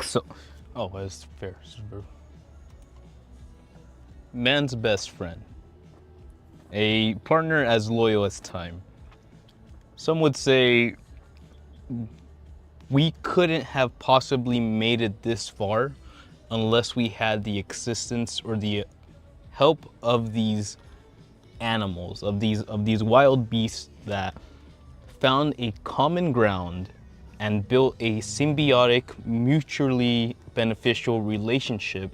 So, oh, that's fair. Man's best friend. A partner as loyal as time. Some would say we couldn't have possibly made it this far unless we had the existence or the help of these animals, of these wild beasts that found a common ground and built a symbiotic, mutually beneficial relationship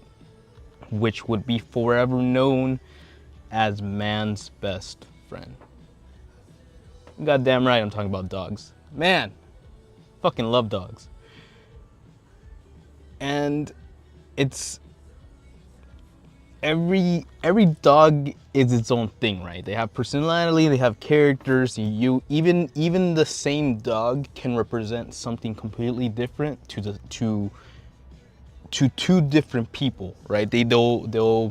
which would be forever known as man's best friend. Goddamn right I'm talking about dogs. Man, fucking love dogs. And it's every dog is its own thing, right? They have personality, they have characters. You even the same dog can represent something completely different to two different people, right? They'll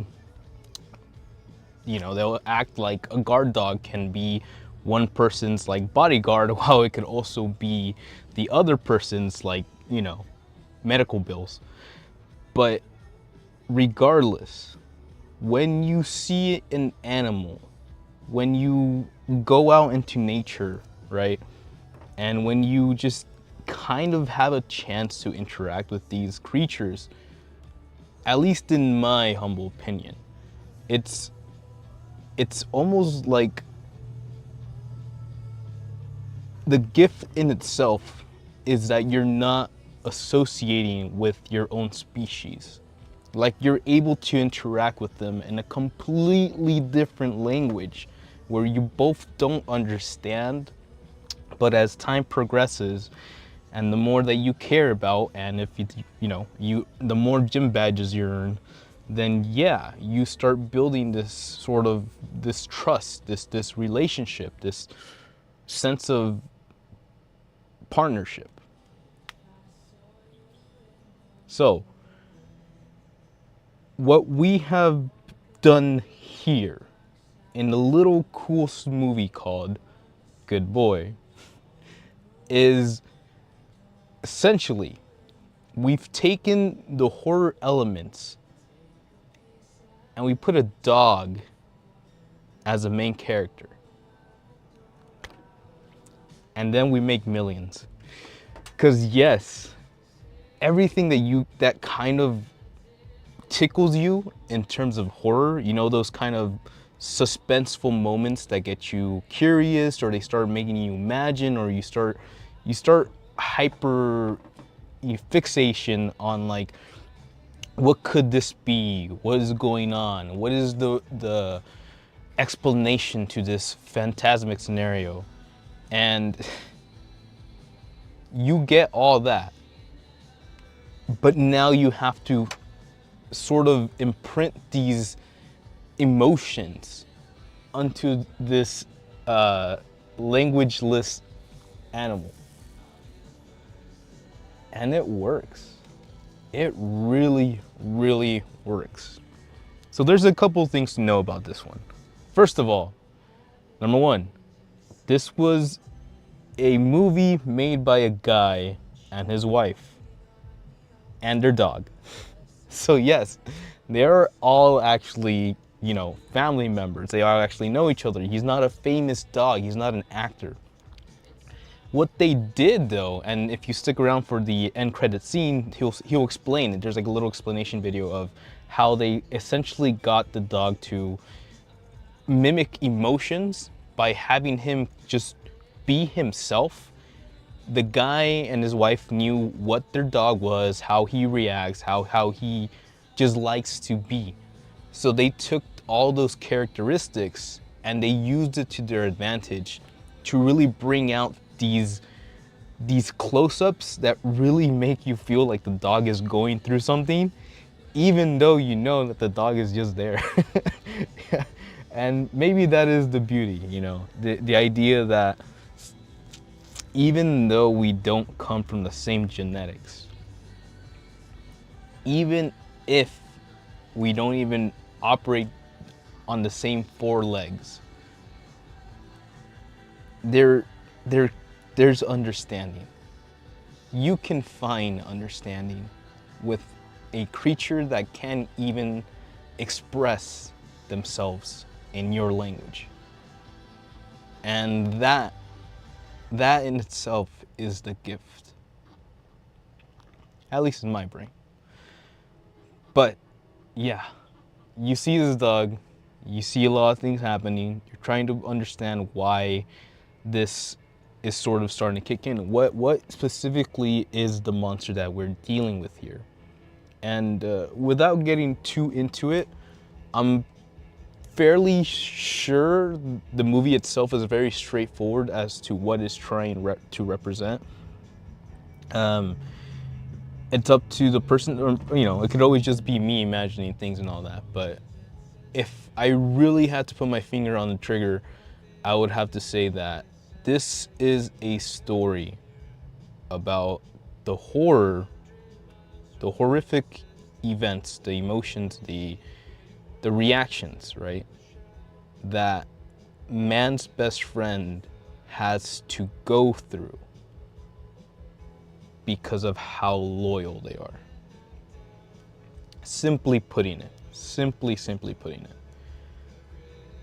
act like a guard dog can be one person's like bodyguard, while it could also be the other person's like, medical bills. But regardless, when you see an animal, when you go out into nature, right? And when you just kind of have a chance to interact with these creatures, at least in my humble opinion, it's almost like the gift in itself is that you're not associating with your own species. Like, you're able to interact with them in a completely different language where you both don't understand, but as time progresses and the more that you care about, and if the more gym badges you earn, then yeah, you start building this trust, this relationship, this sense of partnership. So what we have done here in a little cool movie called Good Boy is essentially we've taken the horror elements and we put a dog as a main character. And then we make millions. Because yes, everything that kind of tickles you in terms of horror, those kind of suspenseful moments that get you curious, or they start making you imagine, or you start hyper fixation on like, what could this be? What is going on? What is the explanation to this phantasmic scenario? And you get all that, but now you have to sort of imprint these emotions onto this languageless animal. And it works. It really, really works. So there's a couple things to know about this one. First of all, number one, this was a movie made by a guy and his wife and their dog. So yes, they're all actually, family members. They all actually know each other. He's not a famous dog. He's not an actor. What they did though, and if you stick around for the end credit scene, he'll explain. There's like a little explanation video of how they essentially got the dog to mimic emotions by having him just be himself. The guy and his wife knew what their dog was, how he reacts, how he just likes to be. So they took all those characteristics and they used it to their advantage to really bring out these close-ups that really make you feel like the dog is going through something, even though you know that the dog is just there. And maybe that is the beauty, the idea that even though we don't come from the same genetics, even if we don't even operate on the same four legs, there's understanding. You can find understanding. with a creature that can't even express themselves in your language. And that in itself is the gift. At least in my brain. But yeah, you see this dog, you see a lot of things happening, you're trying to understand why this is sort of starting to kick in. What specifically is the monster that we're dealing with here? And without getting too into it, I'm fairly sure the movie itself is very straightforward as to what it's trying to represent. It's up to the person, or it could always just be me imagining things and all that. But if I really had to put my finger on the trigger, I would have to say that this is a story about the horror, the horrific events, the emotions, the reactions, right? That man's best friend has to go through because of how loyal they are. Simply putting it. Simply putting it.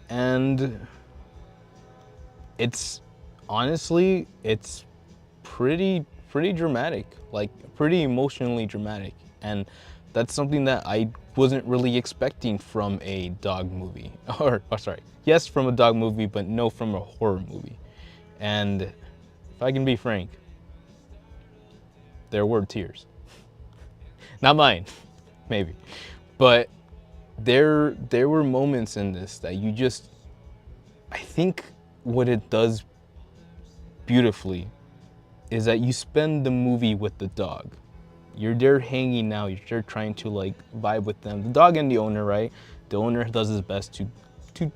And it's honestly, it's pretty dramatic, like pretty emotionally dramatic. And that's something that I wasn't really expecting from a dog movie. Or sorry, yes, from a dog movie, but no, from a horror movie. And if I can be frank, there were tears. Not mine, maybe. But there were moments in this that you just, I think what it does beautifully is that you spend the movie with the dog. You're there hanging out, you're there trying to like vibe with them. The dog and the owner, right? The owner does his best to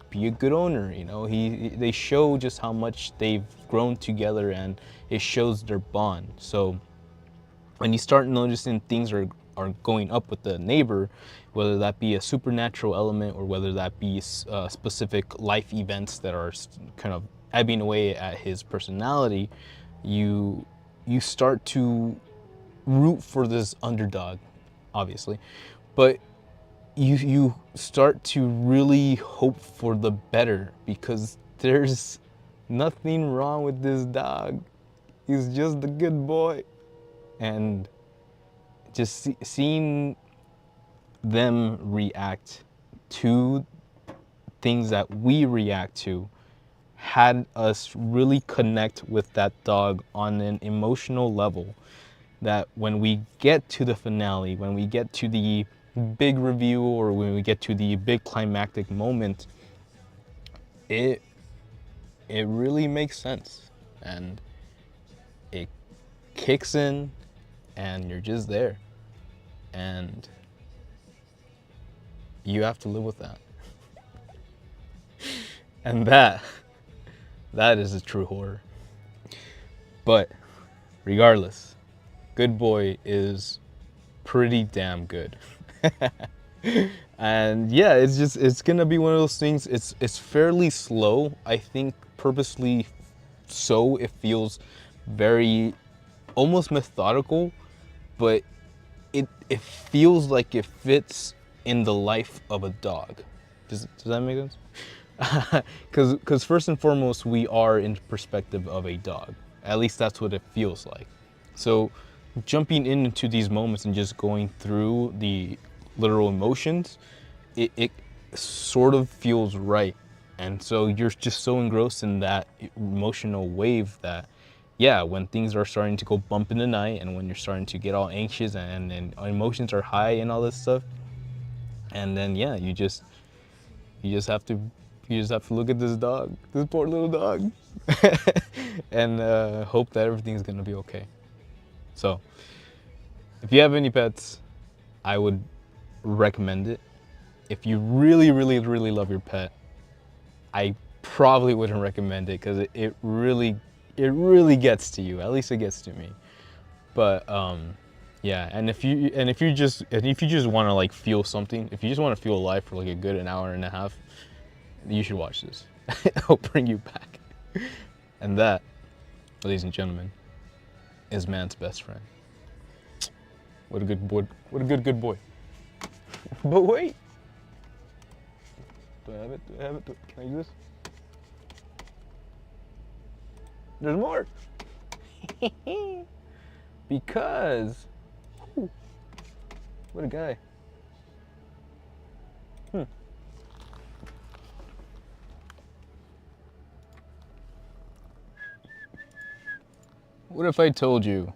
be a good owner, they show just how much they've grown together, and it shows their bond. So when you start noticing things are going up with the neighbor, whether that be a supernatural element or whether that be specific life events that are kind of ebbing away at his personality, you start to root for this underdog, obviously, but you start to really hope for the better, because there's nothing wrong with this dog. He's just a good boy. And just seeing them react to things that we react to had us really connect with that dog on an emotional level, that when we get to the finale, when we get to the big review, or when we get to the big climactic moment, it really makes sense, and it kicks in, and you're just there, and you have to live with that. And that is a true horror. But regardless, Good Boy is pretty damn good. And yeah, it's gonna be one of those things. It's fairly slow, I think, purposely so. It feels very almost methodical, but it feels like it fits in the life of a dog. Does that make sense? Because first and foremost, we are in the perspective of a dog. At least that's what it feels like. So jumping into these moments and just going through the literal emotions, it sort of feels right. And so you're just so engrossed in that emotional wave that, yeah, when things are starting to go bump in the night, and when you're starting to get all anxious and emotions are high and all this stuff, and then yeah, you just have to look at this dog, this poor little dog, and hope that everything's gonna be okay. So if you have any pets, I would recommend it. If you really love your pet, I probably wouldn't recommend it, because it really gets to you. At least it gets to me. But yeah, and if you just want to like feel something, if you just want to feel alive for like a good an hour and a half, you should watch this. It'll bring you back. And that, ladies and gentlemen, is man's best friend. What a good boy. What a good boy. But wait. Do I have it? Do I have it? Can I use this? There's more. Because, whew, what a guy. What if I told you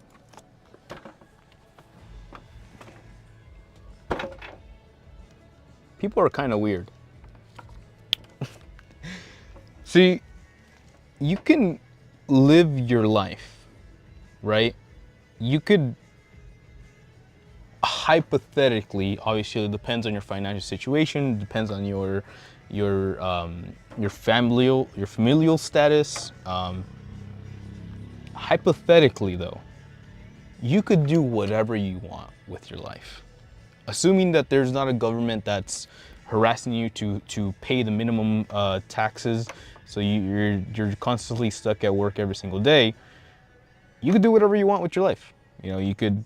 people are kind of weird? See, you can live your life, right? You could hypothetically, obviously it depends on your financial situation, depends on your familial status. Hypothetically though, you could do whatever you want with your life, assuming that there's not a government that's harassing you to pay the minimum taxes, so you're constantly stuck at work every single day. You could do whatever you want with your life. You know, you could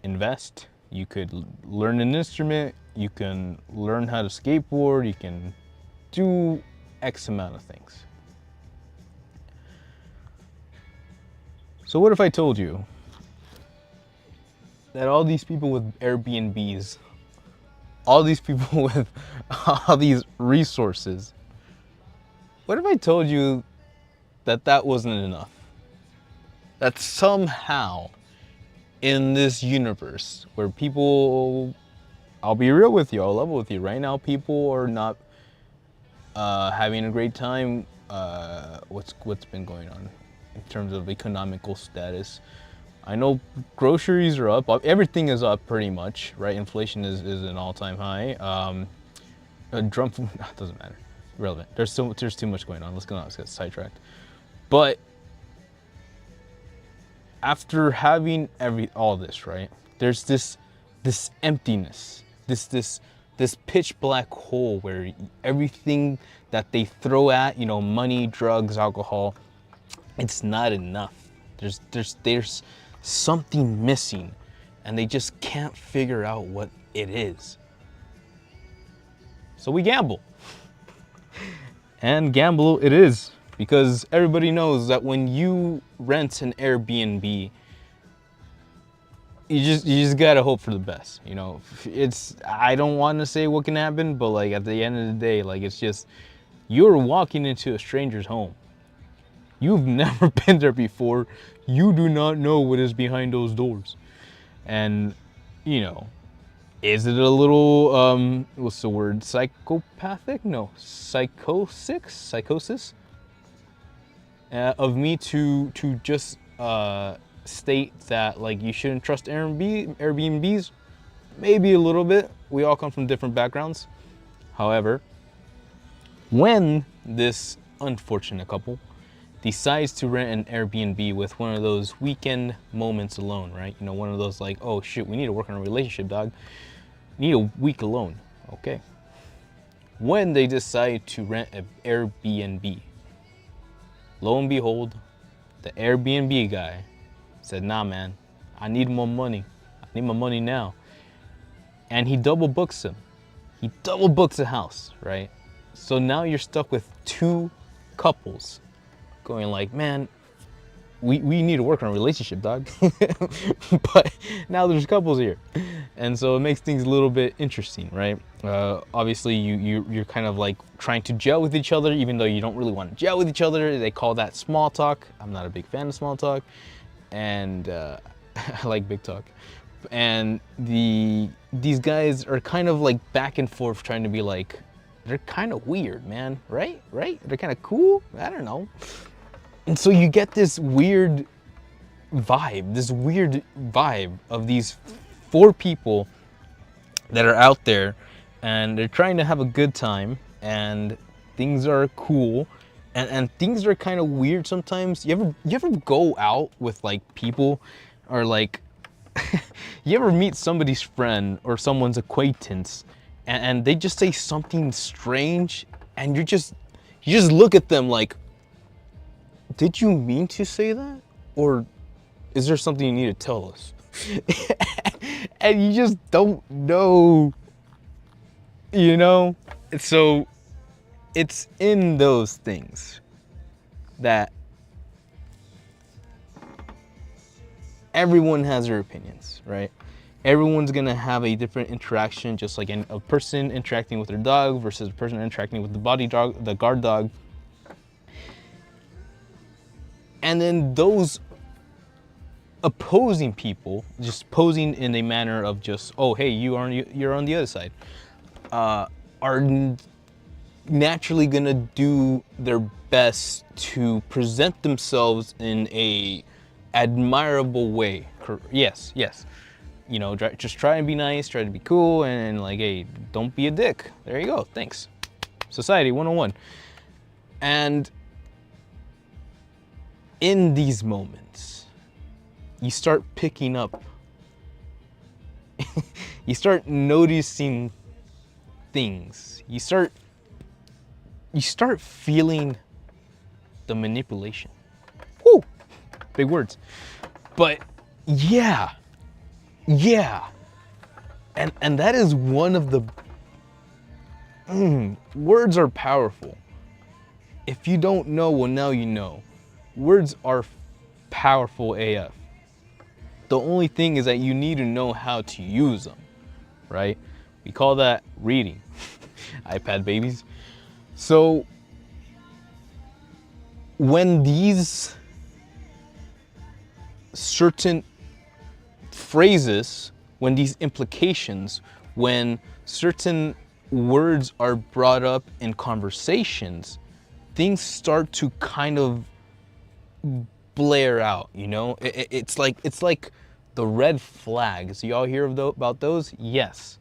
invest, you could learn an instrument, you can learn how to skateboard, you can do X amount of things. So what if I told you that all these people with Airbnbs, all these people with all these resources, what if I told you that that wasn't enough? That somehow in this universe where people, I'll be real with you, I'll level with you, right now people are not having a great time. What's been going on in terms of economical status? I know groceries are up, everything is up pretty much, right? Inflation is an all-time high. Trump, doesn't matter, irrelevant. There's too much going on. Let's get sidetracked. But after having all this, right? There's this emptiness, this pitch black hole where everything that they throw at, you know, money, drugs, alcohol, it's not enough. There's something missing, and they just can't figure out what it is. So we gamble. And gamble it is, because everybody knows that when you rent an Airbnb, you just gotta hope for the best. You know, I don't want to say what can happen, but like at the end of the day, like it's just, you're walking into a stranger's home. You've never been there before. You do not know what is behind those doors. And, you know, is it a little, what's the word? Psychopathic? No, psychosis? Of me to just state that like you shouldn't trust Airbnbs? Maybe a little bit. We all come from different backgrounds. However, when this unfortunate couple decides to rent an Airbnb with one of those weekend moments alone, right? You know, one of those like, oh shit, we need to work on a relationship, dog. Need a week alone, okay? When they decide to rent an Airbnb, lo and behold, the Airbnb guy said, nah, man, I need more money. I need my money now. And he double books him. He double books a house, right? So now you're stuck with two couples going like, man, we need to work on a relationship, dog. But now there's couples here. And so it makes things a little bit interesting, right? Obviously you're kind of like trying to gel with each other, even though you don't really want to gel with each other. They call that small talk. I'm not a big fan of small talk. And I like big talk. And these guys are kind of like back and forth trying to be like, they're kind of weird, man, right? They're kind of cool, I don't know. And so you get this weird vibe of these four people that are out there, and they're trying to have a good time, and things are cool, and things are kind of weird sometimes. You ever go out with like people, or like you ever meet somebody's friend or someone's acquaintance, and they just say something strange, and you just look at them like, did you mean to say that? Or is there something you need to tell us? and you just don't know, you know? So it's in those things that everyone has their opinions, right? Everyone's gonna have a different interaction, just like a person interacting with their dog versus a person interacting with the body dog, the guard dog. And then those opposing people, just posing in a manner of just, oh, hey, you're on the other side, are naturally gonna do their best to present themselves in a admirable way. Yes, yes. You know, just try and be nice, try to be cool, and like, hey, don't be a dick. There you go. Thanks. Society 101. And in these moments, you start picking up, you start noticing things. You start feeling the manipulation. Woo! Big words. But yeah. And that is one of the words are powerful. If you don't know, well, now you know. Words are powerful AF. The only thing is that you need to know how to use them, right? We call that reading. iPad babies. So when these certain phrases, when these implications, when certain words are brought up in conversations, things start to kind of blare out, you know? It's like the red flags. Y'all hear about those? Yes.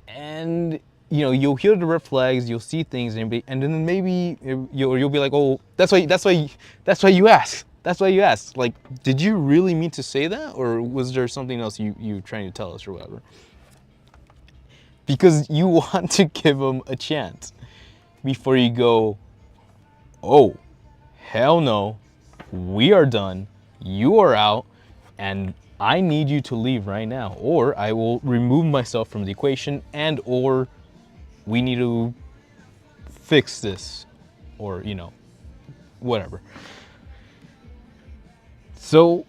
And you know, you'll hear the red flags, you'll see things, and then maybe you'll be like, oh, that's why you asked. That's why you asked. Like, did you really mean to say that, or was there something else you were trying to tell us or whatever? Because you want to give them a chance before you go, oh, hell no, we are done, you are out, and I need you to leave right now, or I will remove myself from the equation, and or we need to fix this, or, you know, whatever. So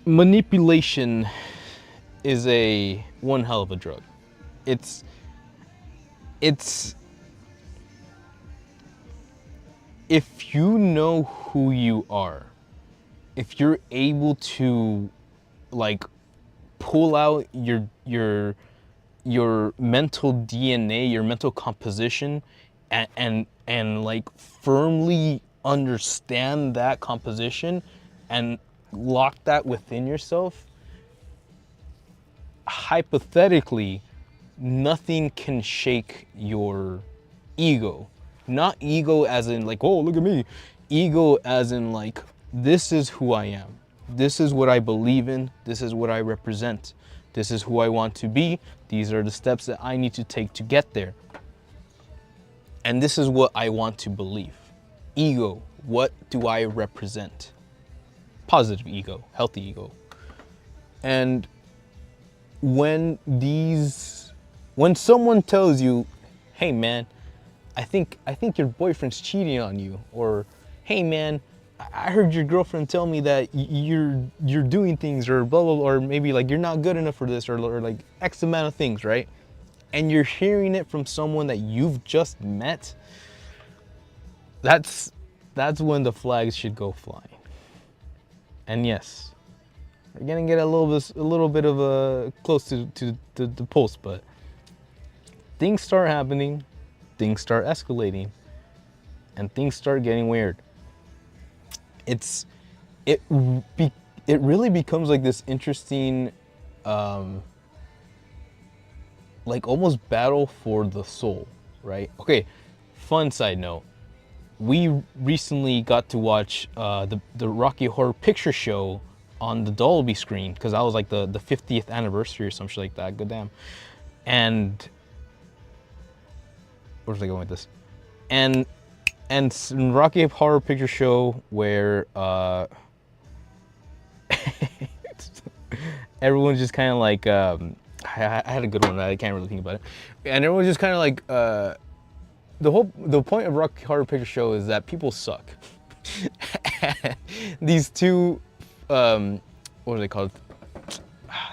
manipulation is one hell of a drug. It's if you know who you are, if you're able to like pull out your mental DNA, your mental composition, and like firmly understand that composition and lock that within yourself, hypothetically, nothing can shake your ego. Not ego as in like, oh, look at me. Ego as in like, this is who I am. This is what I believe in. This is what I represent. This is who I want to be. These are the steps that I need to take to get there. And this is what I want to believe. Ego, what do I represent? Positive ego, healthy ego. And when someone tells you, hey man, I think your boyfriend's cheating on you, or hey man, I heard your girlfriend tell me that you're doing things, or blah blah blah, or maybe like you're not good enough for this, or like X amount of things, right? And you're hearing it from someone that you've just met, that's when the flags should go flying. And yes, we're gonna get a little bit of a close to the pulse, but things start happening, things start escalating, and things start getting weird. It really becomes like this interesting, like almost battle for the soul, right? Okay, fun side note. We recently got to watch the Rocky Horror Picture Show on the Dolby screen, because that was like the 50th anniversary or some shit like that. Good damn. And where's I going with this? And Rocky Horror Picture Show where everyone's just kind of like, I had a good one, I can't really think about it. And everyone's just kind of like, the point of Rocky Horror Picture Show is that people suck. These two, what are they called?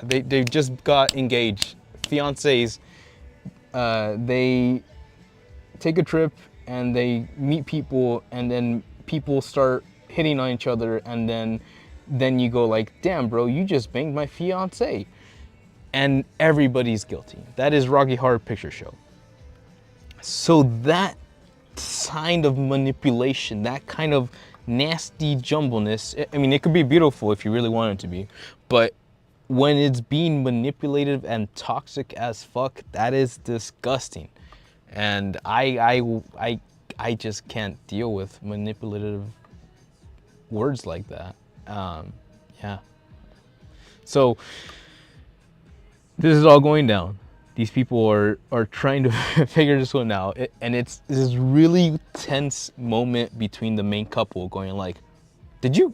They just got engaged, fiancés. They take a trip and they meet people, and then people start hitting on each other, and then you go like, damn bro, you just banged my fiancé. And everybody's guilty. That is Rocky Horror Picture Show. So that kind of manipulation, that kind of nasty jumbleness, I mean, it could be beautiful if you really want it to be, but when it's being manipulative and toxic as fuck, that is disgusting. And I just can't deal with manipulative words like that. Yeah. So this is all going down. These people are trying to figure this one out, and it's this really tense moment between the main couple going like, did you?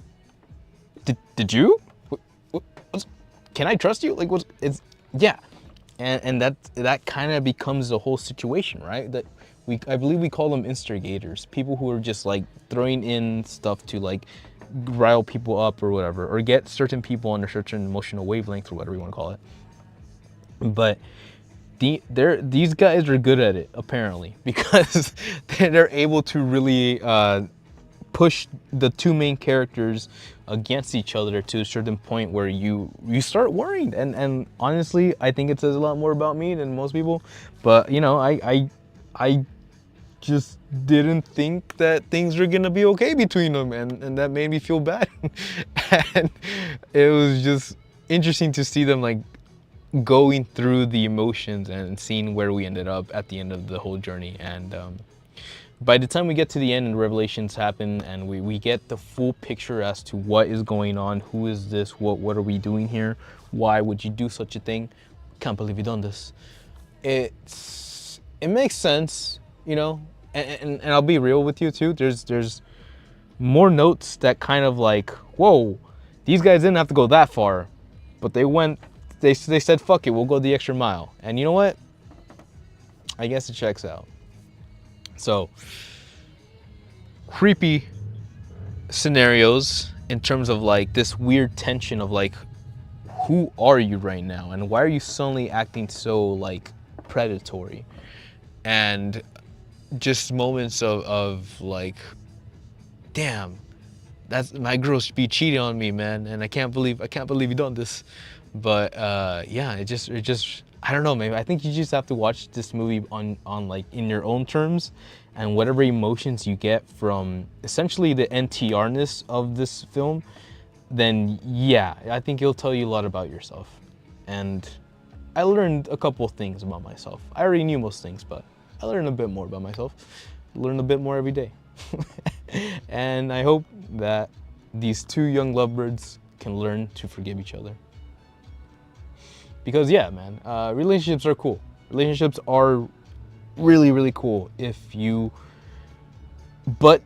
Can I trust you? Like, it's, yeah. And that kind of becomes the whole situation, right? That I believe we call them instigators, people who are just like throwing in stuff to like rile people up or whatever, or get certain people on a certain emotional wavelength or whatever you want to call it. But these guys are good at it apparently, because they're able to really push the two main characters against each other to a certain point where you start worrying. And honestly, I think it says a lot more about me than most people. But you know, I just didn't think that things were gonna be okay between them, and that made me feel bad. And it was just interesting to see them like going through the emotions and seeing where we ended up at the end of the whole journey. And by the time we get to the end and revelations happen and we get the full picture as to what is going on, who is this, what are we doing here, why would you do such a thing, can't believe you done this, it makes sense, you know. And I'll be real with you too, there's more notes that kind of like, whoa, these guys didn't have to go that far, but they said, fuck it, we'll go the extra mile. And you know what? I guess it checks out. So, creepy scenarios in terms of like this weird tension of like, who are you right now? And why are you suddenly acting so like predatory? And just moments of like, damn, that's my girl should be cheating on me, man. And I can't believe you done this. But yeah, it just I don't know, maybe I think you just have to watch this movie on like in your own terms, and whatever emotions you get from essentially the NTR-ness of this film, then yeah, I think it'll tell you a lot about yourself. And I learned a couple of things about myself. I already knew most things, but I learned a bit more about myself. I learn a bit more every day. And I hope that these two young lovebirds can learn to forgive each other. Because yeah, man, relationships are cool. Relationships are really, really cool if you, but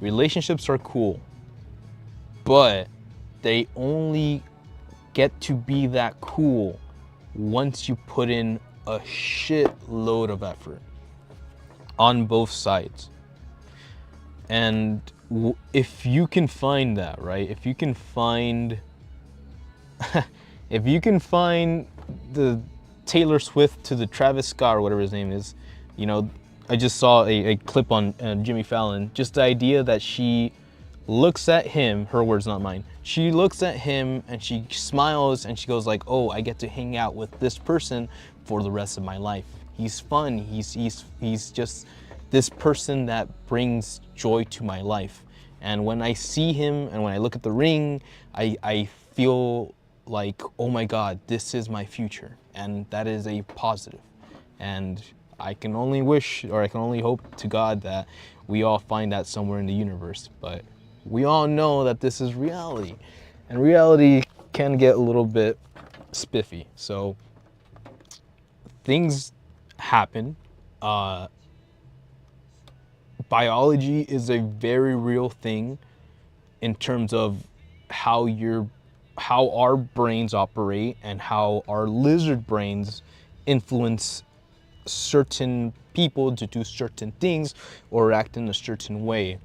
relationships are cool, but they only get to be that cool once you put in a shitload of effort on both sides. And if you can find that, right? If you can find the Taylor Swift to the Travis Scott or whatever his name is, you know, I just saw a clip on Jimmy Fallon, just the idea that she looks at him, her words, not mine. She looks at him and she smiles and she goes like, oh, I get to hang out with this person for the rest of my life. He's fun, he's just this person that brings joy to my life. And when I see him and when I look at the ring, I feel like, oh my God, this is my future. And that is a positive. And I can only wish, or I can only hope to God that we all find that somewhere in the universe. But we all know that this is reality. And reality can get a little bit spiffy. So things happen. Biology is a very real thing in terms of how your how our brains operate and how our lizard brains influence certain people to do certain things or act in a certain way.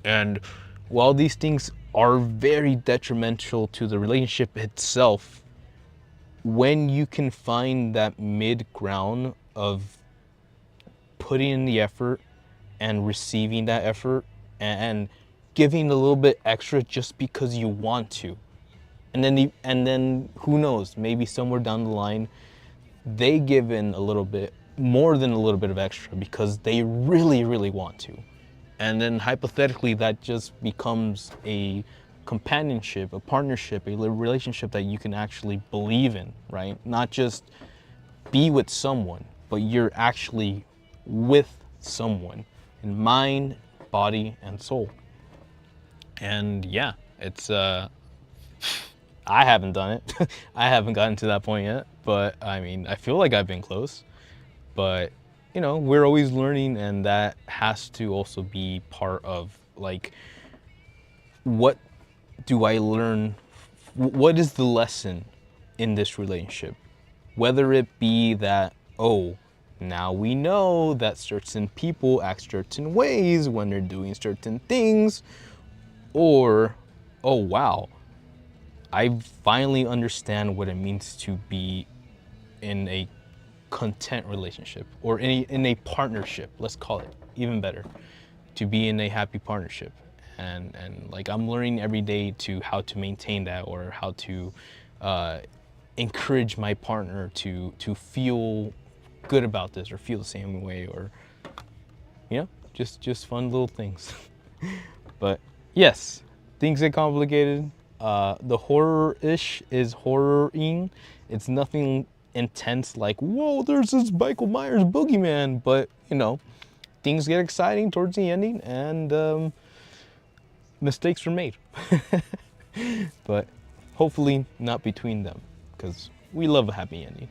And while these things are very detrimental to the relationship itself, when you can find that mid ground of putting in the effort and receiving that effort and giving a little bit extra just because you want to, and then who knows, maybe somewhere down the line they give in a little bit more than a little bit of extra because they really want to, and then hypothetically that just becomes a companionship, a partnership, a relationship that you can actually believe in, right? Not just be with someone, but you're actually with someone in mind, body, and soul. And yeah, it's I haven't done it. I haven't gotten to that point yet, but I mean, I feel like I've been close. But you know, we're always learning, and that has to also be part of, like, what do I learn? What is the lesson in this relationship? Whether it be that, oh, now we know that certain people act certain ways when they're doing certain things, or, oh wow, I finally understand what it means to be in a content relationship, or in a partnership, let's call it even better, to be in a happy partnership. And like, I'm learning every day to how to maintain that, or how to encourage my partner to feel good about this, or feel the same way, or you know, just fun little things. But yes, things get complicated. The horror-ish is horroring. It's nothing intense like, whoa, there's this Michael Myers boogeyman, but you know, things get exciting towards the ending, and mistakes were made. But hopefully not between them, because we love a happy ending.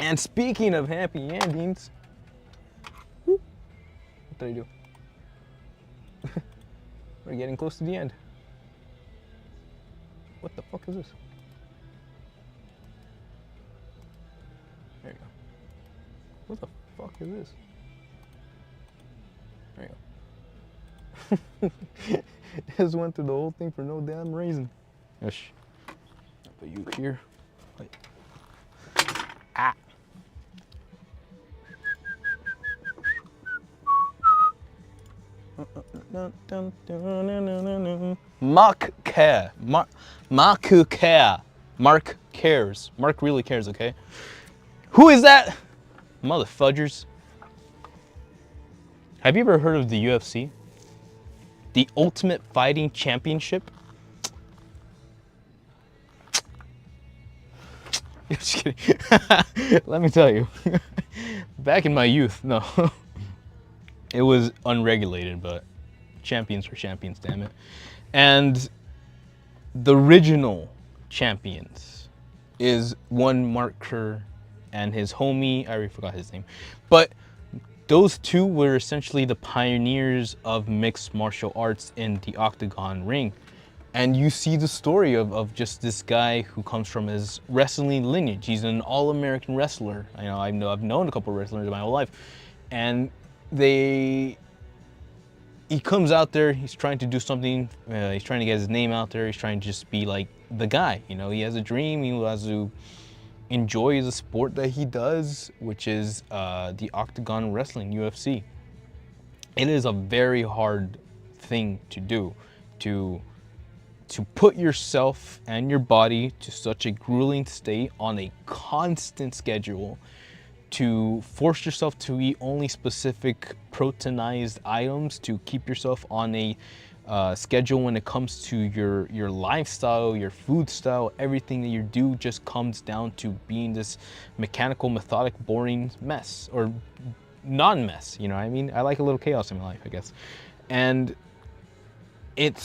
And speaking of happy endings, what did I do? We're getting close to the end. What the fuck is this? There you go. What the fuck is this? There you go. Just went through the whole thing for no damn reason. Yes. Put you here. Wait. Ah. Mark care. Mark care. Mark cares. Mark really cares, okay? Who is that? Motherfudgers. Have you ever heard of the UFC? The Ultimate Fighting Championship? Just kidding. Let me tell you. Back in my youth, no. It was unregulated, but champions were champions, damn it. And the original champions is one Mark Kerr and his homie, I already forgot his name. But those two were essentially the pioneers of mixed martial arts in the octagon ring. And you see the story of just this guy who comes from his wrestling lineage. He's an all-American wrestler. I've known a couple of wrestlers in my whole life. And he comes out there, he's trying to do something, he's trying to get his name out there, he's trying to just be like the guy, you know, he has a dream, he has to enjoy the sport that he does, which is the octagon wrestling, UFC. It is a very hard thing to do, to put yourself and your body to such a grueling state on a constant schedule, to force yourself to eat only specific proteinized items, to keep yourself on a schedule when it comes to your lifestyle, your food style. Everything that you do just comes down to being this mechanical, methodic, boring mess, or non-mess, you know what I mean? I like a little chaos in my life, I guess. And it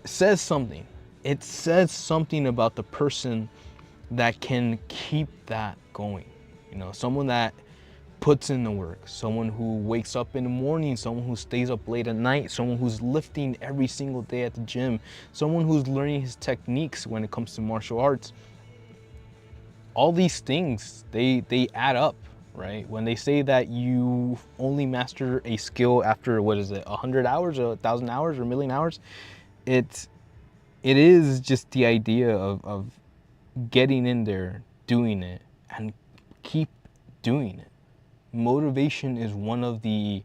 says something. It says something about the person that can keep that going. You know, someone that puts in the work, someone who wakes up in the morning, someone who stays up late at night, someone who's lifting every single day at the gym, someone who's learning his techniques when it comes to martial arts. All these things, they add up, right? When they say that you only master a skill after, what is it, 100 hours or 1,000 hours or 1,000,000 hours, it is just the idea of getting in there, doing it, and keep doing it. Motivation is one of the,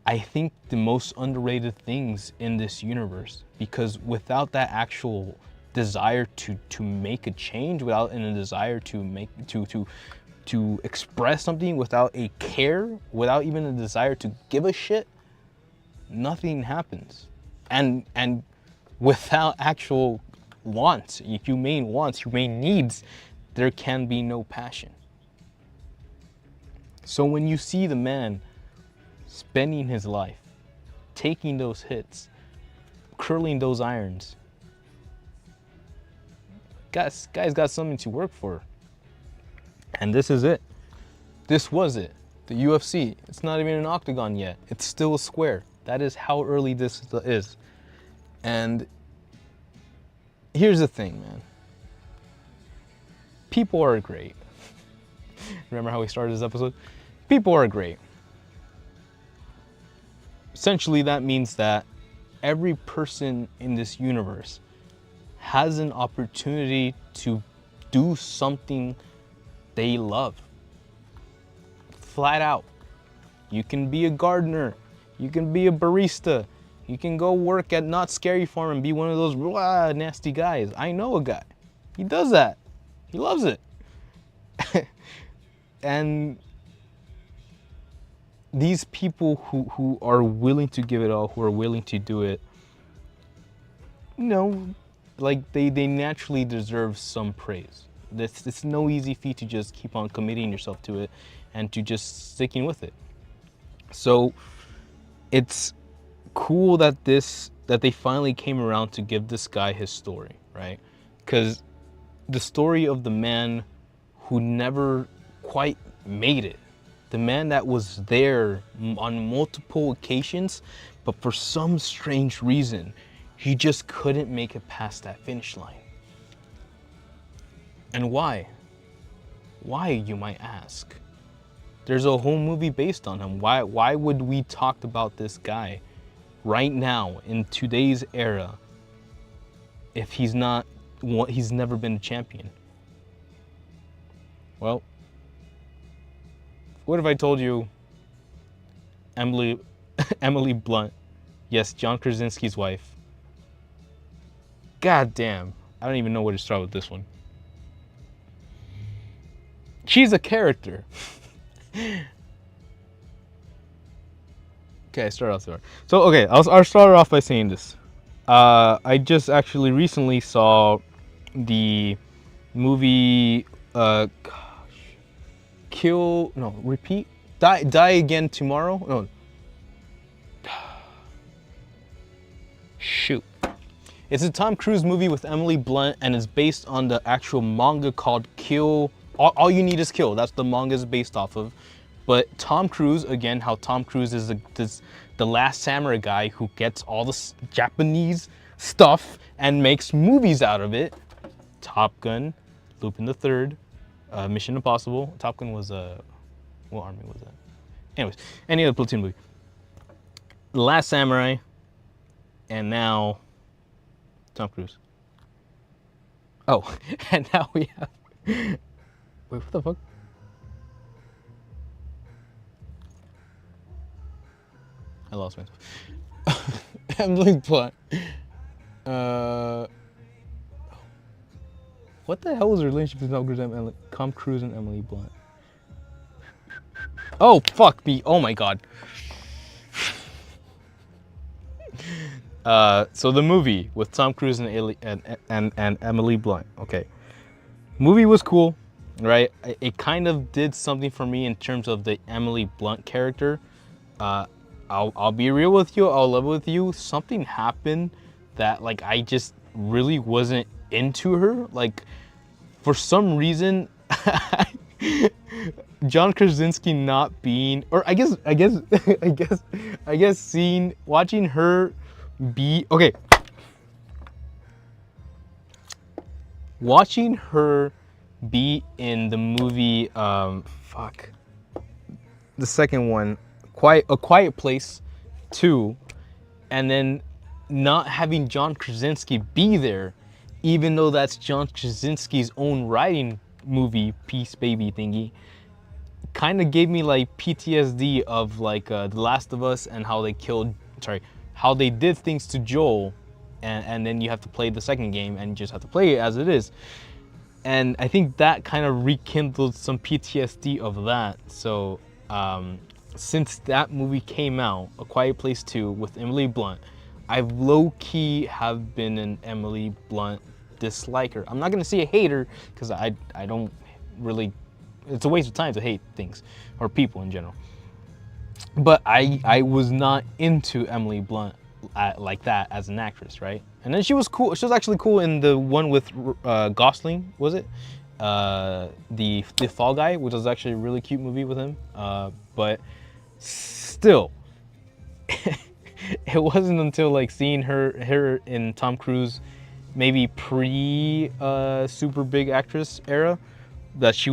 I think, the most underrated things in this universe, because without that actual desire to make a change, without a desire to make to express something, without a care, without even a desire to give a shit, nothing happens. And without actual wants, humane wants, humane needs, there can be no passion. So when you see the man spending his life taking those hits, curling those irons, guy's got something to work for. And this is it. This was it. The UFC. It's not even an octagon yet. It's still a square. That is how early this is. And here's the thing, man. People are great. Remember how we started this episode? People are great. Essentially, that means that every person in this universe has an opportunity to do something they love. Flat out. You can be a gardener. You can be a barista. You can go work at Not Scary Farm and be one of those nasty guys. I know a guy. He does that. He loves it. And these people who are willing to give it all, who are willing to do it, you know, like they naturally deserve some praise. It's no easy feat to just keep on committing yourself to it and to just sticking with it. So it's cool that they finally came around to give this guy his story, right? Because the story of the man who never quite made it, the man that was there on multiple occasions, but for some strange reason, he just couldn't make it past that finish line. And why? Why, you might ask? There's a whole movie based on him. Why would we talk about this guy right now in today's era if he's never been a champion? Well, what if I told you Emily Blunt, yes, John Krasinski's wife. God damn, I don't even know where to start with this one. She's a character. Okay, start off there. So, okay, I'll start off by saying this. I just actually recently saw the movie, Die Again Tomorrow? No. Shoot. It's a Tom Cruise movie with Emily Blunt, and it's based on the actual manga called Kill. All You Need Is Kill. That's the manga is based off of. But Tom Cruise, again, how Tom Cruise is the last samurai guy who gets all the Japanese stuff and makes movies out of it. Top Gun, Lupin the Third, Mission Impossible. Top Gun was what army was that? Anyways, any other platoon movie. The Last Samurai, and now Tom Cruise. Oh, and now we have. Wait, what the fuck? I lost myself. Emily Blunt. What the hell was the relationship between Tom Cruise and Emily Blunt? Oh, fuck me. Oh my god. So the movie with Tom Cruise and Emily Blunt. Okay. Movie was cool, right? It kind of did something for me in terms of the Emily Blunt character. I'll be real with you. I'll level with you. Something happened that like I just really wasn't into her. Like for some reason, John Krasinski not being, or I guess, I guess watching her be, okay. Watching her be in the movie, fuck, the second one, A Quiet Place 2, and then not having John Krasinski be there, even though that's John Krasinski's own writing movie, Peace Baby thingy, kind of gave me like PTSD of like The Last of Us and how how they did things to Joel, and then you have to play the second game and you just have to play it as it is. And I think that kind of rekindled some PTSD of that. So since that movie came out, A Quiet Place 2 with Emily Blunt, I've low-key have been an Emily Blunt disliker. I'm not gonna say a hater, because I don't really, it's a waste of time to hate things, or people in general. But I was not into Emily Blunt like that as an actress, right? And then she was cool. She was actually cool in the one with Gosling, was it? The Fall Guy, which was actually a really cute movie with him. But still, it wasn't until like seeing her in Tom Cruise, maybe pre super big actress era, that she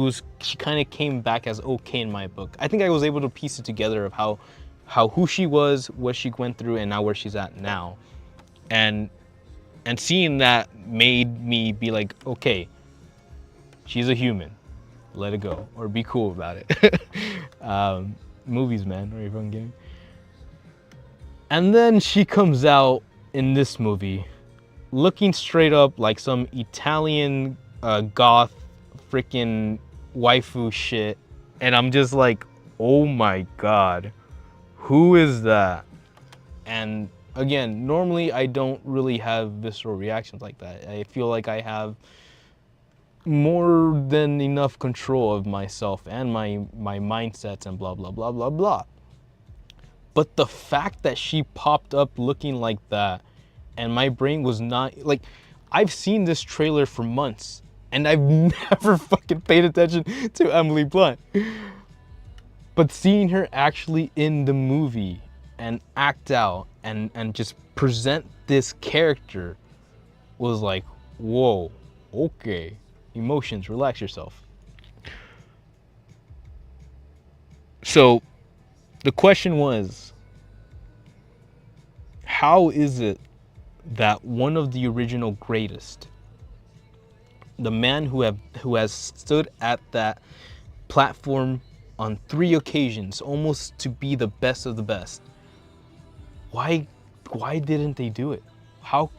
kind of came back as okay in my book. I think I was able to piece it together of who she was, what she went through, and now where she's at now. And seeing that made me be like, okay, she's a human. Let it go, or be cool about it. Movies, man, are you fucking kidding? And then she comes out in this movie looking straight up like some Italian goth freaking waifu shit, and I'm just like, oh my god, who is that? And again, normally I don't really have visceral reactions like that. I feel like I have more than enough control of myself and my mindsets and blah blah blah blah blah. But the fact that she popped up looking like that, and my brain was not like, I've seen this trailer for months and I've never fucking paid attention to Emily Blunt. But seeing her actually in the movie and act out and just present this character was like, whoa, okay, emotions, relax yourself. So the question was, how is it that one of the original greatest, the man who has stood at that platform on 3 occasions, almost to be the best of the best, why didn't they do it?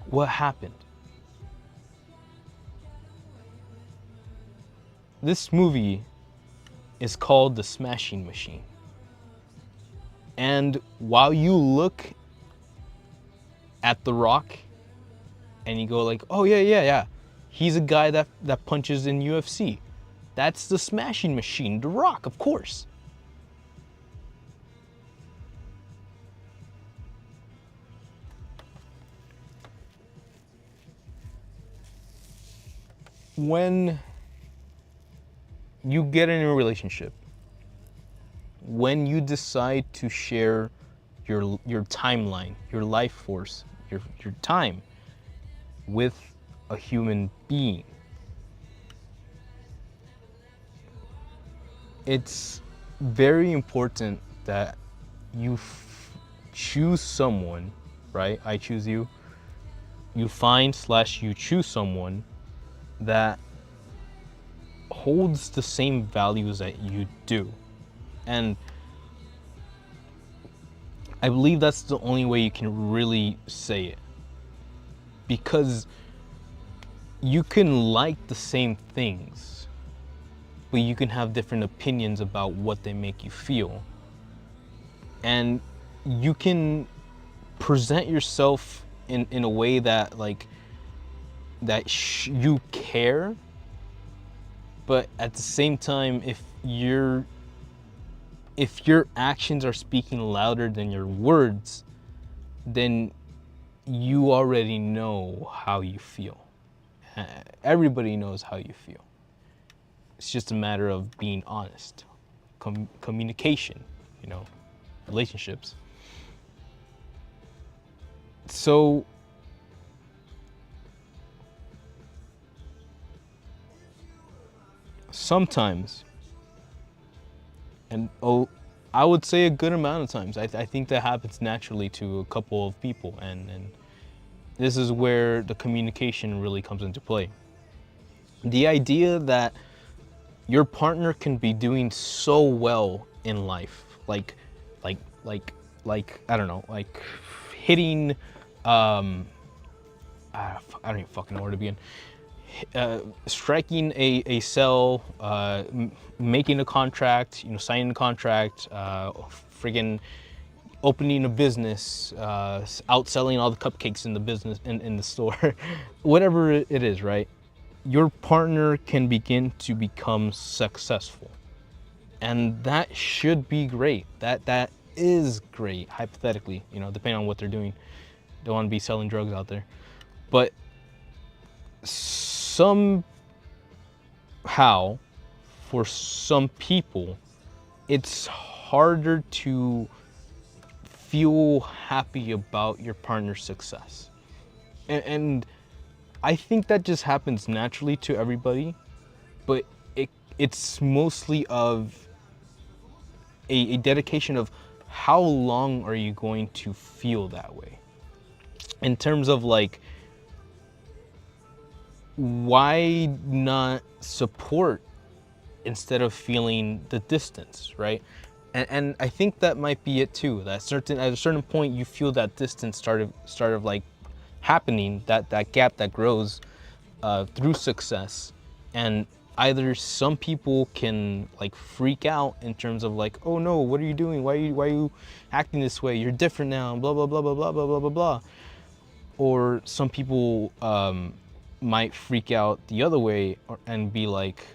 What happened? This movie is called The Smashing Machine. And while you look at The Rock and you go like, oh yeah, he's a guy that punches in UFC. That's the Smashing Machine, The Rock, of course. When you get in a relationship, when you decide to share your timeline, your life force, your time with a human being, it's very important that you choose someone, right? I choose you. You find/you choose someone that holds the same values that you do. And I believe that's the only way you can really say it. Because you can like the same things, but you can have different opinions about what they make you feel. And you can present yourself in a way that you care, but at the same time, if your actions are speaking louder than your words, then you already know how you feel. Everybody knows how you feel. It's just a matter of being honest. Communication, relationships. So sometimes, and I would say a good amount of times, I think that happens naturally to a couple of people, and this is where the communication really comes into play. The idea that your partner can be doing so well in life, like I don't know, like hitting, I don't even fucking know where to begin. Striking a sell, making a contract, signing a contract, friggin' opening a business, outselling all the cupcakes in the business in the store, whatever it is, right? Your partner can begin to become successful, and that should be great. That is great, hypothetically, depending on what they're doing. Don't want to be selling drugs out there, but somehow, for some people, it's harder to feel happy about your partner's success. And I think that just happens naturally to everybody, but it's mostly of a dedication of how long are you going to feel that way? In terms of like, why not support instead of feeling the distance, right? And I think that might be it too. That at a certain point you feel that distance start of like happening, that gap that grows through success, and either some people can like freak out in terms of like, oh no, what are you doing? Why are you acting this way? You're different now, and blah blah blah blah blah blah blah blah blah. Or some people might freak out the other way and be like,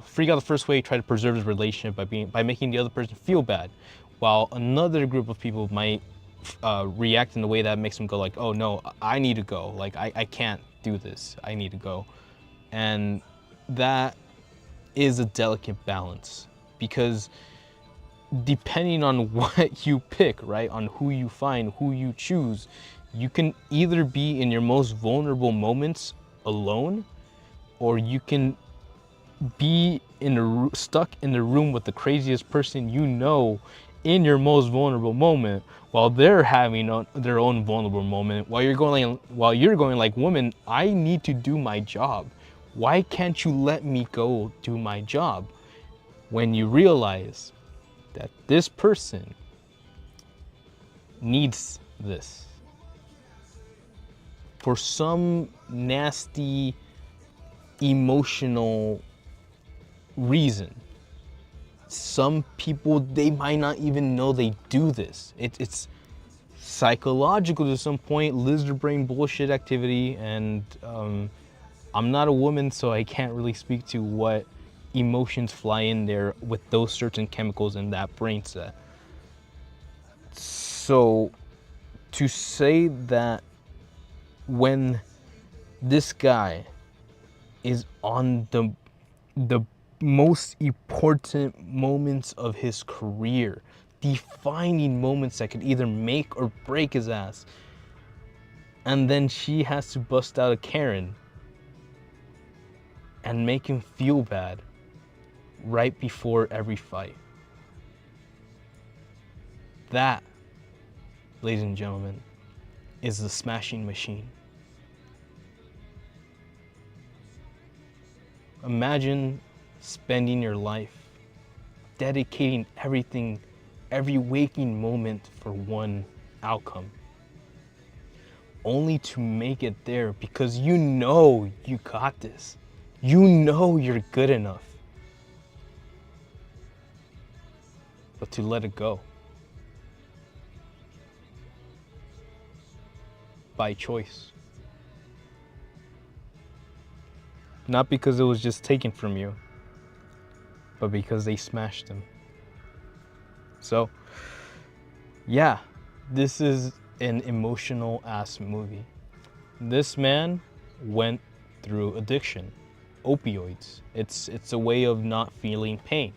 freak out the first way, try to preserve his relationship by making the other person feel bad, while another group of people might react in a way that makes them go like, oh no, I need to go, like I can't do this, I need to go. And that is a delicate balance, because depending on what you pick, right, on who you find, who you choose, you can either be in your most vulnerable moments alone, or you can be stuck in the room with the craziest person in your most vulnerable moment, while they're having their own vulnerable moment, while you're going like, woman, I need to do my job. Why can't you let me go do my job? When you realize that this person needs this for some nasty emotional reason. Some people, they might not even know they do this. It's psychological to some point, lizard brain bullshit activity, and I'm not a woman, so I can't really speak to what emotions fly in there with those certain chemicals in that brain set. So to say that when this guy is on the most important moments of his career, defining moments that could either make or break his ass, and then she has to bust out a Karen and make him feel bad right before every fight. That, ladies and gentlemen, is the smashing machine. Imagine spending your life dedicating everything, every waking moment for one outcome, only to make it there because you got this. You're good enough. But to let it go by choice. Not because it was just taken from you, but because they smashed him. So, yeah, this is an emotional ass movie. This man went through addiction, opioids. It's a way of not feeling pain.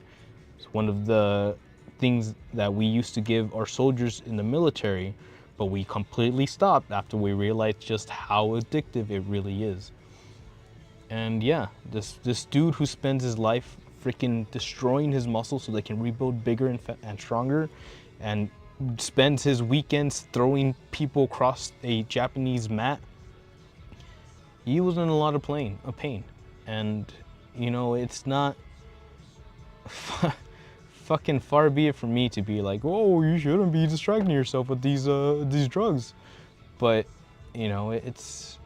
It's one of the things that we used to give our soldiers in the military, but we completely stopped after we realized just how addictive it really is. And yeah, this dude who spends his life freaking destroying his muscles so they can rebuild bigger and stronger, and spends his weekends throwing people across a Japanese mat, he was in a lot of pain. And you know, it's not fucking far be it from me to be like, oh, you shouldn't be distracting yourself with these drugs. But you know, it's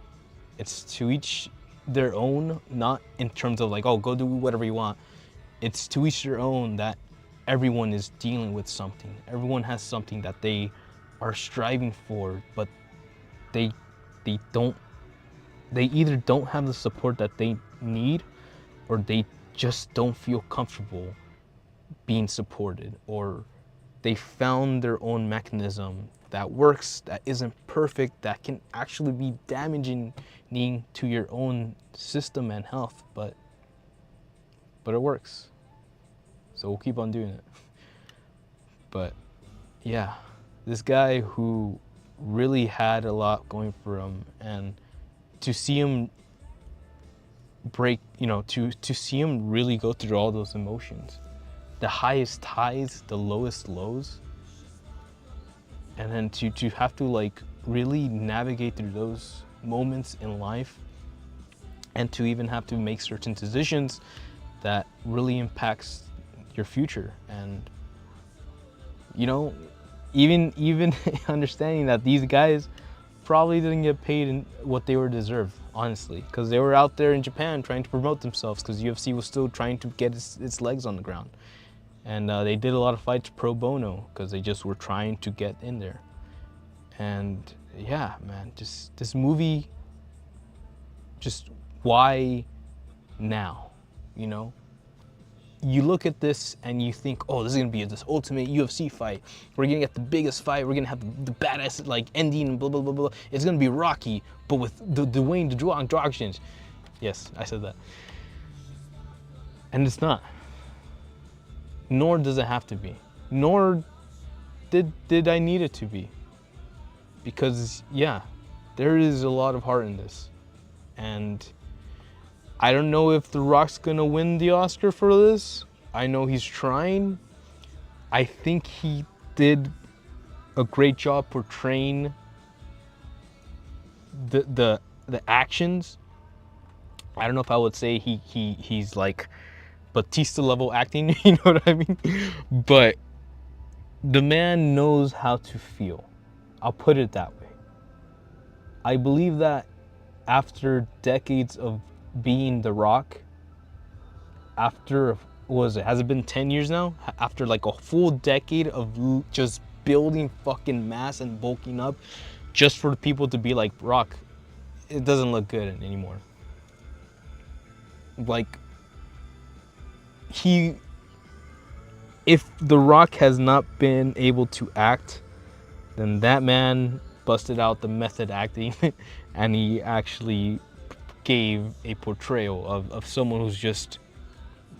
to each their own, not in terms of like, oh, go do whatever you want. It's to each their own, that everyone is dealing with something. Everyone has something that they are striving for, but they either don't have the support that they need, or they just don't feel comfortable being supported, or they found their own mechanism that works, that isn't perfect, that can actually be damaging to your own system and health, but it works. So we'll keep on doing it. But yeah, this guy who really had a lot going for him, and to see him break, you know, to see him really go through all those emotions, the highest highs, the lowest lows, and then to have to like really navigate through those moments in life, and to even have to make certain decisions that really impacts your future. And you know, even understanding that these guys probably didn't get paid in what they were deserved, honestly, because they were out there in Japan trying to promote themselves, because UFC was still trying to get its legs on the ground. And they did a lot of fights pro bono because they just were trying to get in there. And yeah, man, just this movie, just why now? You know, you look at this and you think, oh, this is gonna be this ultimate UFC fight. We're gonna get the biggest fight. We're gonna have the badass like ending and blah blah blah blah. It's gonna be Rocky, but with the Dwayne the Johnson. Yes, I said that. And it's not. Nor does it have to be. Nor did I need it to be. Because yeah, there is a lot of heart in this. And I don't know if The Rock's gonna win the Oscar for this. I know he's trying. I think he did a great job portraying the actions. I don't know if I would say he's like Batista level acting, you know what I mean? But the man knows how to feel. I'll put it that way. I believe that after decades of being The Rock, after, what was it, has it been 10 years now? After like a full decade of just building fucking mass and bulking up just for people to be like, Rock, it doesn't look good anymore. Like, if The Rock has not been able to act, then that man busted out the method acting and he actually gave a portrayal of someone who's just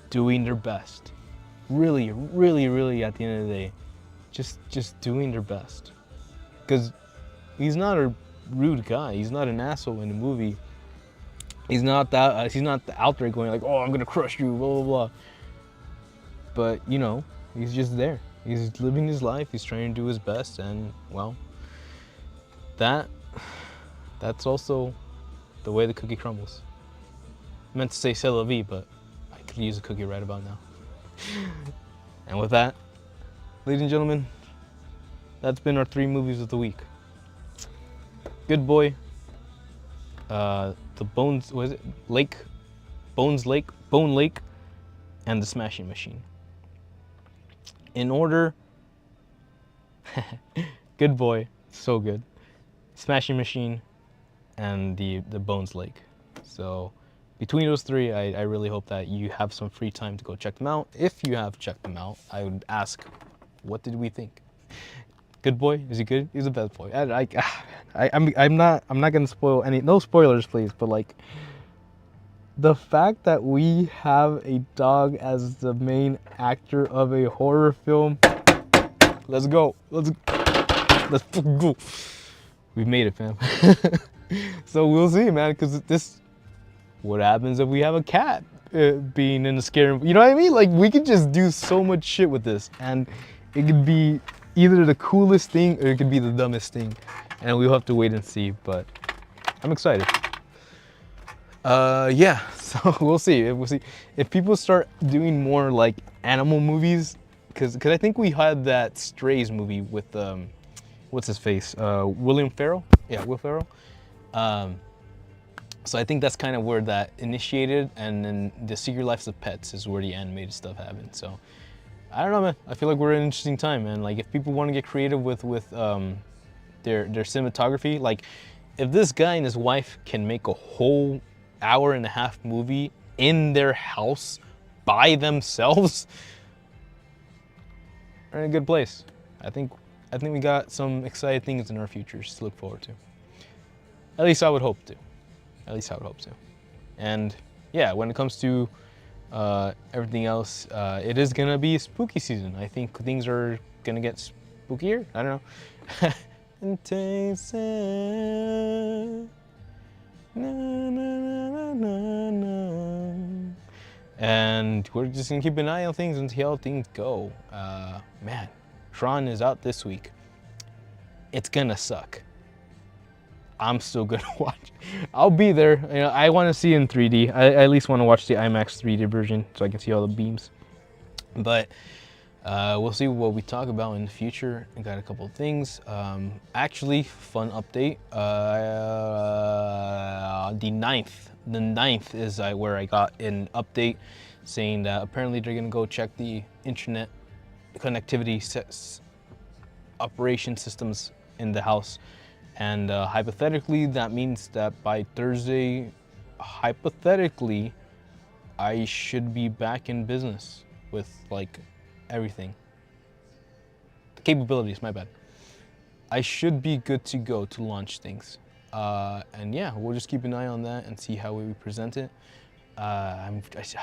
doing their best. Really, really, really, at the end of the day, just doing their best. Because he's not a rude guy. He's not an asshole in the movie. He's not that. He's not out there going like, "Oh, I'm gonna crush you," blah blah blah. But you know, he's just there. He's living his life. He's trying to do his best, and well, that's also the way the cookie crumbles. I meant to say c'est la vie, but I could use a cookie right about now. And with that, ladies and gentlemen, that's been our 3 movies of the week. Good Boy, the Bones, what is it? Bone Lake, and The Smashing Machine. In order, Good Boy, so good. Smashing Machine, and the Bones Lake. So between those 3, I really hope that you have some free time to go check them out. If you have checked them out, I would ask, what did we think? Good Boy, is he good? He's the best boy. I'm not gonna spoil any, no spoilers please, but like, The fact that we have a dog as the main actor of a horror film. Let's go. Let's go. We made it, fam. So we'll see, man, because this, what happens if we have a cat being in a scary, you know what I mean? Like, we could just do so much shit with this, and it could be either the coolest thing or it could be the dumbest thing, and we'll have to wait and see, but I'm excited. Yeah, so we'll see. We'll see if people start doing more like animal movies, because I think we had that Strays movie with what's his face, William Ferrell. Yeah, Will Ferrell. So I think that's kind of where that initiated, and then the Secret Lives of Pets is where the animated stuff happened. So I don't know, man. I feel like we're in an interesting time, man. Like, if people want to get creative with their cinematography, like if this guy and his wife can make a whole hour-and-a-half movie in their house by themselves, we're in a good place. I think we got some exciting things in our futures to look forward to. At least I would hope to. And yeah, when it comes to everything else, it is gonna be spooky season. I think things are gonna get spookier. I don't know. And taste it. Na, na, na, na, na. And we're just gonna keep an eye on things and see how things go. Man, Tron is out this week. It's gonna suck. I'm still gonna watch. I'll be there. You know, I want to see it in 3D. I at least want to watch the IMAX 3D version so I can see all the beams. But we'll see what we talk about in the future. I got a couple of things. Actually, fun update. The 9th is where I got an update saying that apparently they're gonna go check the internet connectivity operation systems in the house. And hypothetically, that means that by Thursday, hypothetically, I should be back in business with like everything. The capabilities, my bad. I should be good to go to launch things. And yeah, we'll just keep an eye on that and see how we present it. It's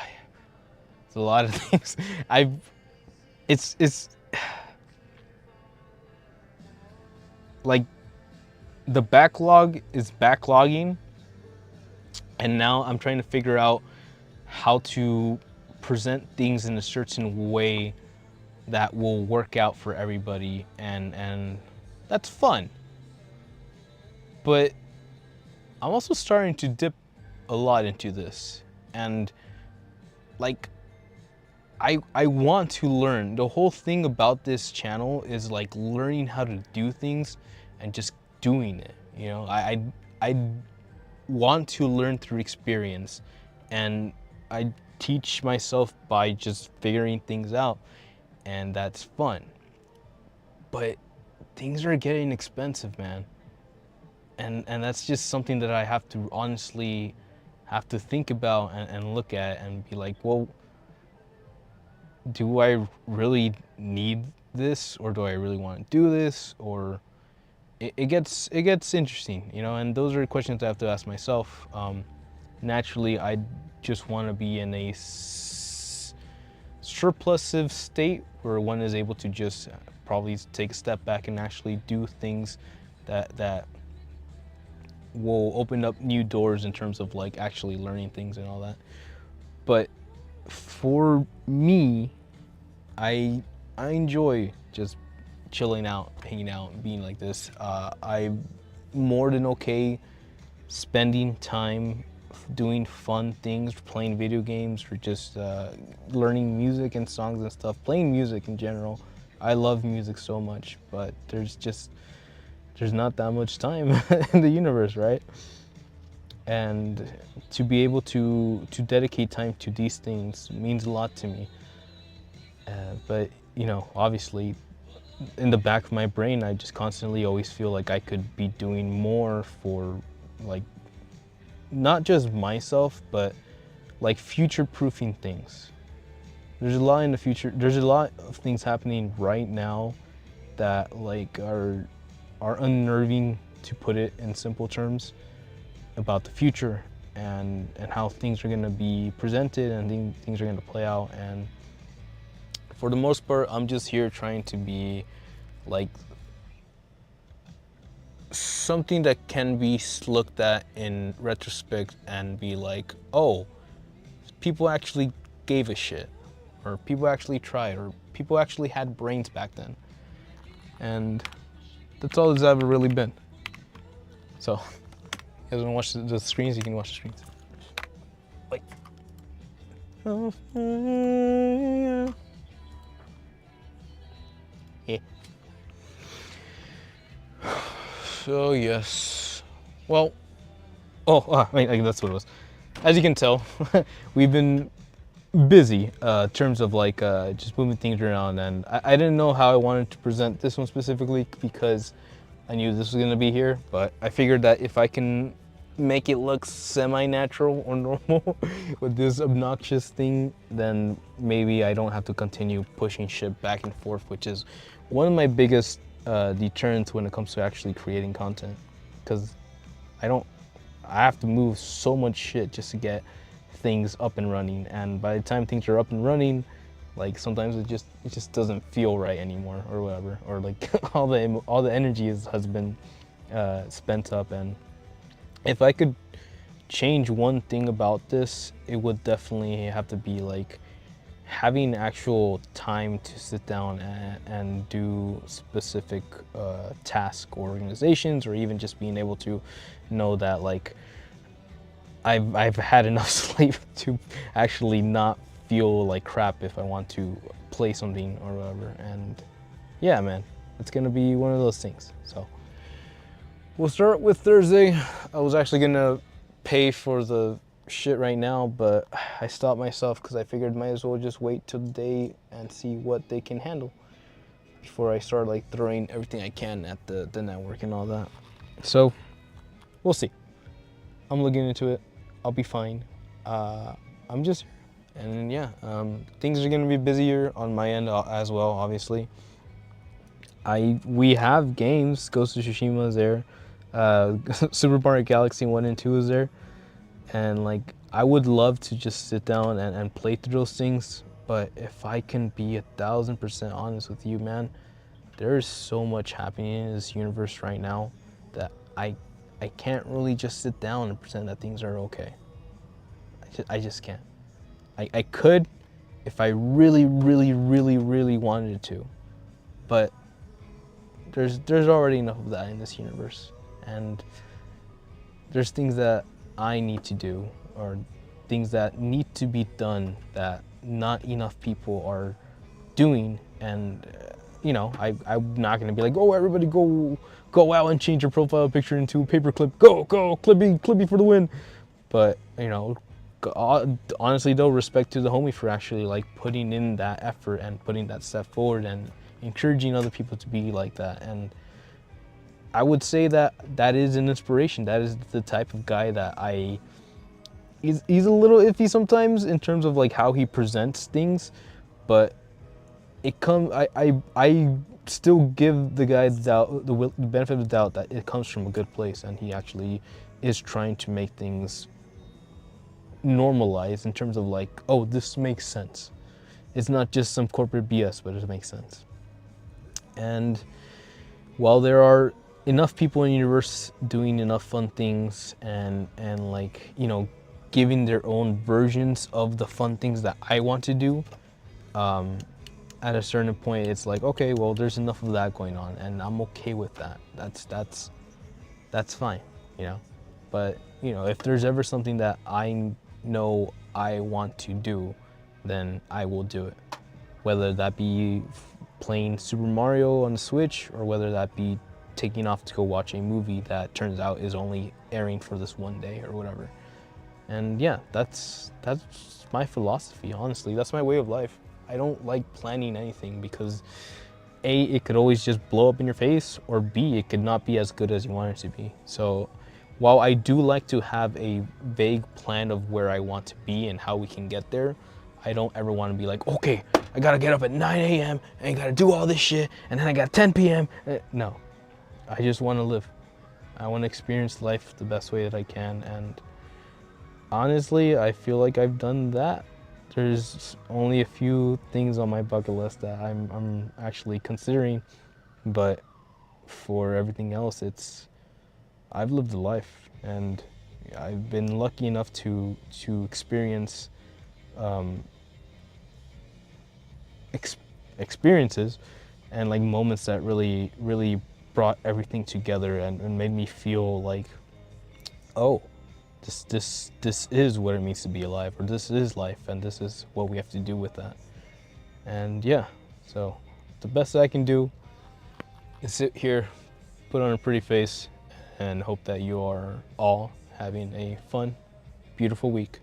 a lot of things. It's like, the backlog is backlogging, and now I'm trying to figure out how to present things in a certain way that will work out for everybody, and that's fun. But I'm also starting to dip a lot into this, and like, I want to learn. The whole thing about this channel is like learning how to do things and just doing it. You know, I want to learn through experience, and I teach myself by just figuring things out, and that's fun. But things are getting expensive, man. And that's just something that I have to honestly have to think about and look at and be like, well, do I really need this, or do I really want to do this? Or it gets interesting, you know, and those are questions I have to ask myself. Naturally, I just want to be in a surplusive state where one is able to just probably take a step back and actually do things that will open up new doors in terms of like actually learning things and all that. But for me, I enjoy just chilling out, hanging out, being like this. I'm more than okay spending time doing fun things, playing video games, or just learning music and songs and stuff, playing music in general. I love music so much, but there's not that much time in the universe, right? And to be able to dedicate time to these things means a lot to me. But you know, obviously, in the back of my brain, I just constantly always feel like I could be doing more for, like, not just myself, but like future-proofing things. There's a lot in the future. There's a lot of things happening right now that like are unnerving, to put it in simple terms, about the future. and how things are going to be presented and things are going to play out. And for the most part, I'm just here trying to be like something that can be looked at in retrospect and be like, oh, people actually gave a shit, or people actually tried, or people actually had brains back then. And that's all it's ever really been. So, you guys want to watch the screens? You can watch the screens. Like, yeah. So yes, well, I mean, that's what it was. As you can tell, we've been busy in terms of like just moving things around, and I didn't know how I wanted to present this one specifically because I knew this was gonna be here, but I figured that if I can make it look semi-natural or normal with this obnoxious thing, then maybe I don't have to continue pushing shit back and forth, which is one of my biggest deterrents when it comes to actually creating content, because I have to move so much shit just to get things up and running, and by the time things are up and running, like sometimes it just doesn't feel right anymore or whatever, or like all the energy has been spent up. And if I could change one thing about this, it would definitely have to be like having actual time to sit down and do specific tasks or organizations, or even just being able to know that like I've had enough sleep to actually not feel like crap if I want to play something or whatever. And yeah, man, it's gonna be one of those things. So we'll start with Thursday. I was actually gonna pay for the shit right now, but I stopped myself because I figured might as well just wait till the day and see what they can handle before I start like throwing everything I can at the network and all that. So we'll see. I'm looking into it. I'll be fine. I'm just, and yeah, things are gonna be busier on my end as well. Obviously, we have games. Ghost of Tsushima is there. Super Mario Galaxy 1 and 2 is there, and like I would love to just sit down and play through those things. But if I can be 1000% honest with you, man, there is so much happening in this universe right now that I can't really just sit down and pretend that things are okay. I just can't. I could if I really, really, really, really wanted to, but there's already enough of that in this universe, and there's things that I need to do, or things that need to be done that not enough people are doing. And you know, I'm not gonna be like, oh, everybody go out and change your profile picture into a paperclip. Go, Clippy for the win. But you know, honestly though, respect to the homie for actually like putting in that effort and putting that step forward and encouraging other people to be like that. And I would say that is an inspiration. That is the type of guy that he's a little iffy sometimes in terms of like how he presents things, but I still give the guy the benefit of the doubt that it comes from a good place, and he actually is trying to make things normalized in terms of like, oh, this makes sense. It's not just some corporate BS, but it makes sense. And while there are enough people in the universe doing enough fun things and like, you know, giving their own versions of the fun things that I want to do, at a certain point it's like, okay, well, there's enough of that going on, and I'm okay with that. That's fine, you know. But you know, if there's ever something that I know I want to do, then I will do it, whether that be playing Super Mario on the Switch, or whether that be taking off to go watch a movie that turns out is only airing for this one day or whatever. And yeah, that's my philosophy, honestly. That's my way of life. I don't like planning anything because A, it could always just blow up in your face, or B, it could not be as good as you want it to be. So while I do like to have a vague plan of where I want to be and how we can get there, I don't ever want to be like, okay, I gotta get up at 9 a.m. and I gotta do all this shit, and then I got 10 p.m. No, I just want to live. I want to experience life the best way that I can, and honestly, I feel like I've done that. There's only a few things on my bucket list that I'm actually considering, but for everything else, I've lived a life, and I've been lucky enough to experience um, experiences and like moments that really brought everything together and made me feel like, oh, this is what it means to be alive, or this is life, and this is what we have to do with that. And yeah, so the best I can do is sit here, put on a pretty face, and hope that you are all having a fun, beautiful week.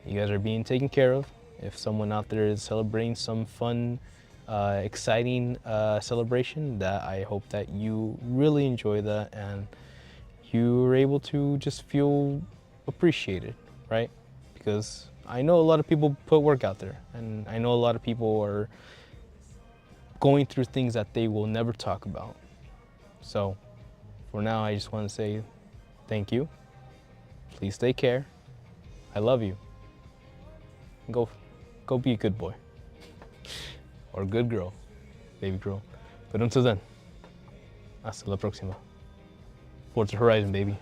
You guys are being taken care of. If someone out there is celebrating some fun, exciting celebration, that I hope that you really enjoy that and you were able to just feel appreciated, right? Because I know a lot of people put work out there, and I know a lot of people are going through things that they will never talk about. So for now, I just want to say thank you. Please take care. I love you. Go be a good boy or good girl, baby girl. But until then, hasta la próxima. Forza Horizon, baby.